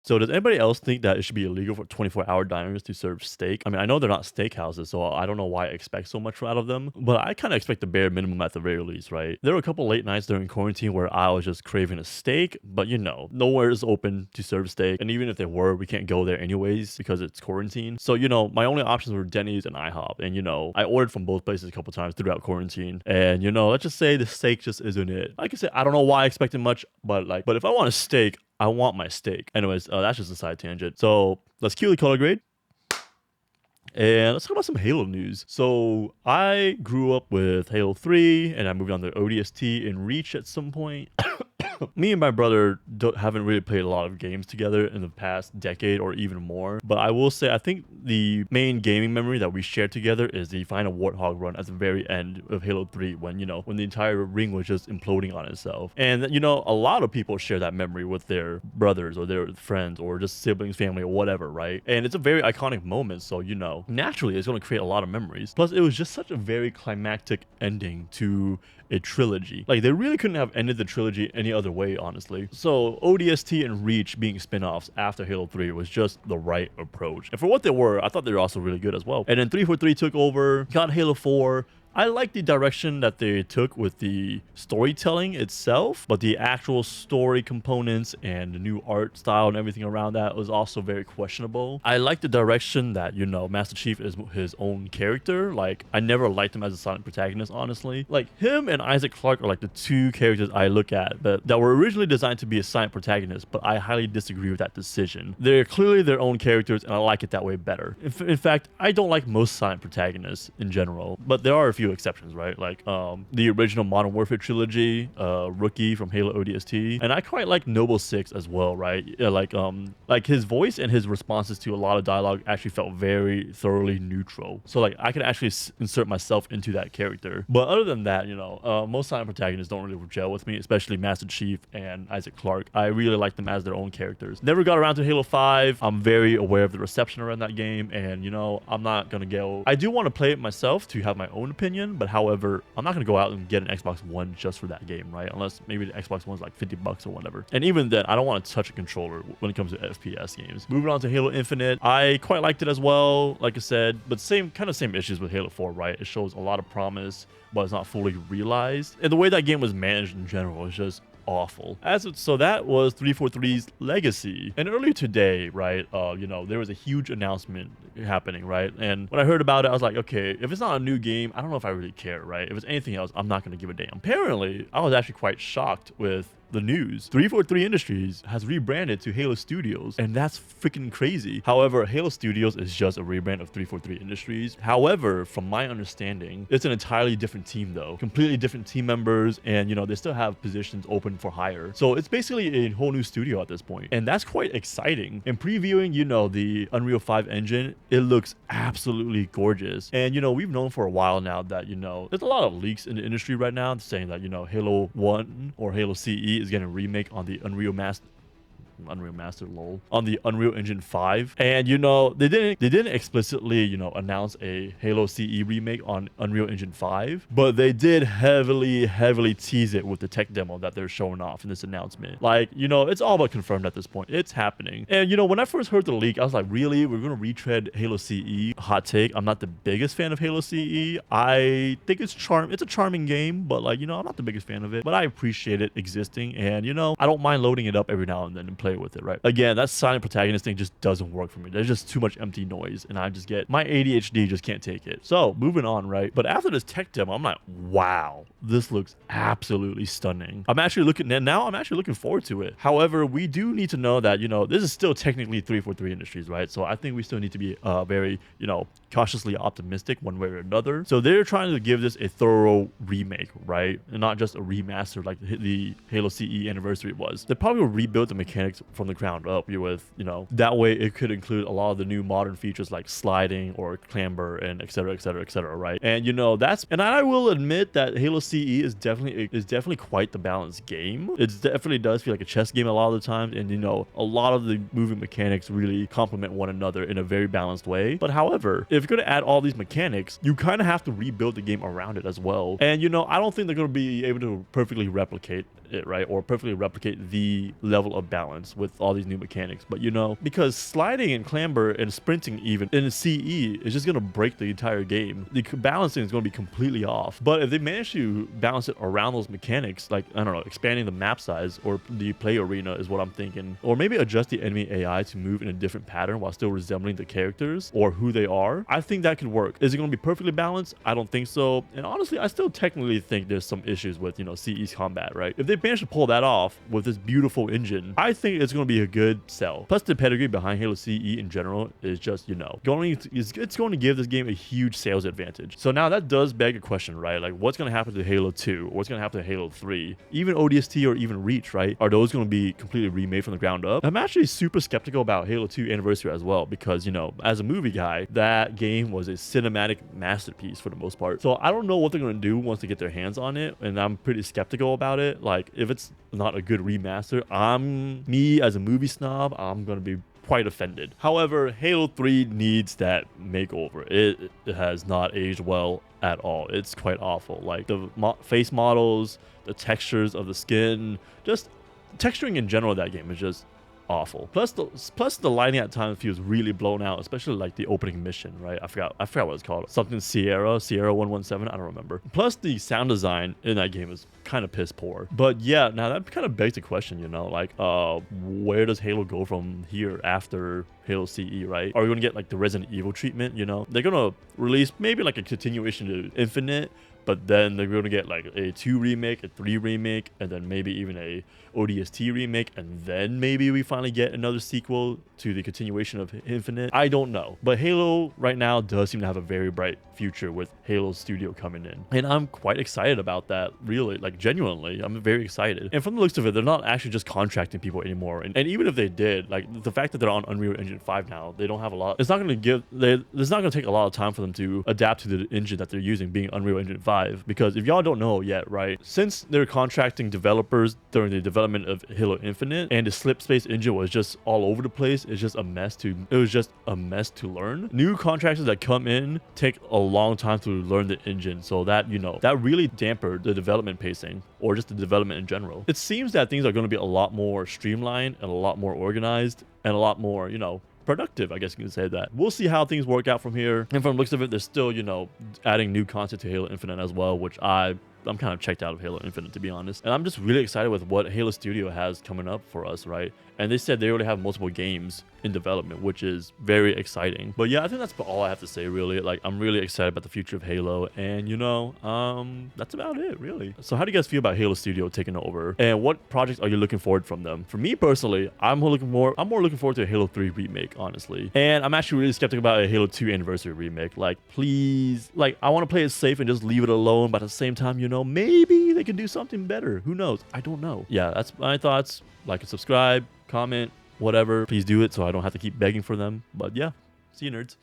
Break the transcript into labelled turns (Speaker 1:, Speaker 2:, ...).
Speaker 1: So does anybody else think that it should be illegal for 24-hour diners to serve steak? I mean, I know they're not steakhouses, so I don't know why I expect so much out of them, but I kind of expect the bare minimum at the very least, right? There were a couple late nights during quarantine where I was just craving a steak, but nowhere is open to serve steak, and even if they were, we can't go there anyways because it's quarantine. So my only options were Denny's and IHOP, and I ordered from both places a couple times throughout quarantine, and let's just say the steak just isn't it. Like I said, I don't know why I expected much, but if I want a steak, I want my steak. Anyways, that's just a side tangent. So let's cue the color grade. And let's talk about some Halo news. So I grew up with Halo 3, and I moved on to ODST and Reach at some point. Me and my brother haven't really played a lot of games together in the past decade or even more. But I will say, I think the main gaming memory that we shared together is the final Warthog run at the very end of Halo 3 when the entire ring was just imploding on itself. And, a lot of people share that memory with their brothers or their friends or just siblings, family, or whatever, right? And it's a very iconic moment. So, naturally, it's going to create a lot of memories. Plus, it was just such a very climactic ending to a trilogy. Like, they really couldn't have ended the trilogy any other way, honestly. So ODST and Reach being spin-offs after Halo 3 was just the right approach. And for what they were, I thought they were also really good as well. And then 343 took over, got Halo 4. I like the direction that they took with the storytelling itself, but the actual story components and the new art style and everything around that was also very questionable. I like the direction that, Master Chief is his own character. Like, I never liked him as a silent protagonist, honestly. Like, him and Isaac Clarke are like the two characters I look at that were originally designed to be a silent protagonist, but I highly disagree with that decision. They're clearly their own characters, and I like it that way better. In fact, I don't like most silent protagonists in general, but there are a few exceptions, right? Like the original Modern Warfare trilogy, Rookie from Halo ODST, and I quite like Noble Six as well, right? Yeah, like his voice and his responses to a lot of dialogue actually felt very thoroughly neutral. So like I could actually insert myself into that character. But other than that, most silent protagonists don't really gel with me, especially Master Chief and Isaac Clarke. I really like them as their own characters. Never got around to Halo 5. I'm very aware of the reception around that game, and I'm not gonna go. I do want to play it myself to have my own opinion. But however, I'm not going to go out and get an Xbox One just for that game, right? Unless maybe the Xbox One's like $50 or whatever. And even then, I don't want to touch a controller when it comes to FPS games. Moving on to Halo Infinite, I quite liked it as well, like I said, but same issues with Halo 4, right? It shows a lot of promise, but it's not fully realized. And the way that game was managed in general is just awful. So that was 343's legacy. And earlier today, right, there was a huge announcement happening, right? And when I heard about it, I was like, okay, if it's not a new game, I don't know if I really care, right? If it's anything else, I'm not going to give a damn. Apparently, I was actually quite shocked with the news. 343 Industries has rebranded to Halo Studios, and that's freaking crazy. However, Halo Studios is just a rebrand of 343 Industries. However, from my understanding, it's an entirely different team though. Completely different team members, and they still have positions open for hire. So it's basically a whole new studio at this point, and that's quite exciting. And previewing, the Unreal 5 engine, it looks absolutely gorgeous. And we've known for a while now that there's a lot of leaks in the industry right now saying that Halo 1 or Halo CE is getting a remake on the Unreal Master lol on the Unreal Engine 5, and they didn't explicitly announce a Halo CE remake on Unreal Engine 5, but they did heavily tease it with the tech demo that they're showing off in this announcement. Like it's all but confirmed at this point. It's happening. And when I first heard the leak, I was like, really, we're gonna retread Halo CE? Hot take, I'm not the biggest fan of Halo CE. I think it's a charming game, but I'm not the biggest fan of it, but I appreciate it existing, and I don't mind loading it up every now and then and play with it, right? Again, that silent protagonist thing just doesn't work for me. There's just too much empty noise, and my ADHD just can't take it. So moving on, right? But after this tech demo, I'm like, wow, this looks absolutely stunning. I'm actually looking forward to it. However, we do need to know that this is still technically 343 Industries, right? So I think we still need to be very cautiously optimistic one way or another. So they're trying to give this a thorough remake, right? And not just a remaster like the Halo CE anniversary was. They probably will rebuild the mechanics from the ground up with, that way it could include a lot of the new modern features like sliding or clamber and et cetera, right? And and I will admit that Halo CE is definitely quite the balanced game. It definitely does feel like a chess game a lot of the times, and a lot of the moving mechanics really complement one another in a very balanced way. But however, if you're going to add all these mechanics, you kind of have to rebuild the game around it as well. And I don't think they're going to be able to perfectly replicate it, right? Or perfectly replicate the level of balance with all these new mechanics. But you know, because sliding and clamber and sprinting even in CE is just going to break the entire game. The balancing is going to be completely off. But if they manage to balance it around those mechanics, like, I don't know, expanding the map size or the play arena is what I'm thinking. Or maybe adjust the enemy AI to move in a different pattern while still resembling the characters or who they are. I think that could work. Is it going to be perfectly balanced? I don't think so. And honestly, I still technically think there's some issues with, you know, CE's combat, right? If they manage to pull that off with this beautiful engine, I think it's going to be a good sell. Plus, the pedigree behind Halo CE in general is just, you know, it's going to give this game a huge sales advantage. So now that does beg a question, right? Like, what's going to happen to Halo 2? What's going to happen to Halo 3? Even ODST or even Reach, right? Are those going to be completely remade from the ground up? I'm actually super skeptical about Halo 2 Anniversary as well, because, you know, as a movie guy, that game was a cinematic masterpiece for the most part. So I don't know what they're going to do once they get their hands on it, and I'm pretty skeptical about it. Like, if it's not a good remaster, me as a movie snob, I'm going to be quite offended. However, Halo 3 needs that makeover. It has not aged well at all. It's quite awful. Like, the face models, the textures of the skin, just texturing in general of that game is just awful. Plus the lighting at times feels really blown out, especially like the opening mission, right? I forgot what it's called. Something Sierra 117, I don't remember. Plus the sound design in that game is kind of piss poor. But yeah, now that kind of begs the question, you know, like where does Halo go from here after Halo CE, right? Are we going to get like the Resident Evil treatment, you know? They're going to release maybe like a continuation to Infinite, but then they're going to get like a 2 remake, a 3 remake, and then maybe even a ODST remake, and then maybe we finally get another sequel to the continuation of Infinite. I don't know. But Halo right now does seem to have a very bright future with Halo Studio coming in. And I'm quite excited about that, really. Like, genuinely, I'm very excited. And from the looks of it, they're not actually just contracting people anymore. And even if they did, like, the fact that they're on Unreal Engine 5 now, they don't have a lot. It's not going to there's not going to take a lot of time for them to adapt to the engine that they're using, being Unreal Engine 5. Because if y'all don't know yet, right, since they're contracting developers during the development of Halo Infinite, and the slip space engine was just all over the place, it was just a mess to learn. New contractors that come in take a long time to learn the engine, so that, you know, that really dampened the development pacing, or just the development in general. It seems that things are going to be a lot more streamlined and a lot more organized and a lot more, you know, productive, I guess you can say that. We'll see how things work out from here. And from the looks of it, they're still, you know, adding new content to Halo Infinite as well, which I'm kind of checked out of Halo Infinite, to be honest. And I'm just really excited with what Halo Studio has coming up for us, right? And they said they already have multiple games in development, which is very exciting. But yeah, I think that's all I have to say, really. Like, I'm really excited about the future of Halo, and, you know, that's about it, really. So how do you guys feel about Halo Studio taking over, and what projects are you looking forward from them? For me personally, I'm more looking forward to a Halo 3 remake, honestly. And I'm actually really skeptical about a Halo 2 Anniversary remake. Like, please, like, I want to play it safe and just leave it alone, but at the same time, you know, maybe they can do something better. Who knows? I don't know. Yeah, that's my thoughts. Like and subscribe, comment, whatever. Please do it so I don't have to keep begging for them. But yeah, see you, nerds.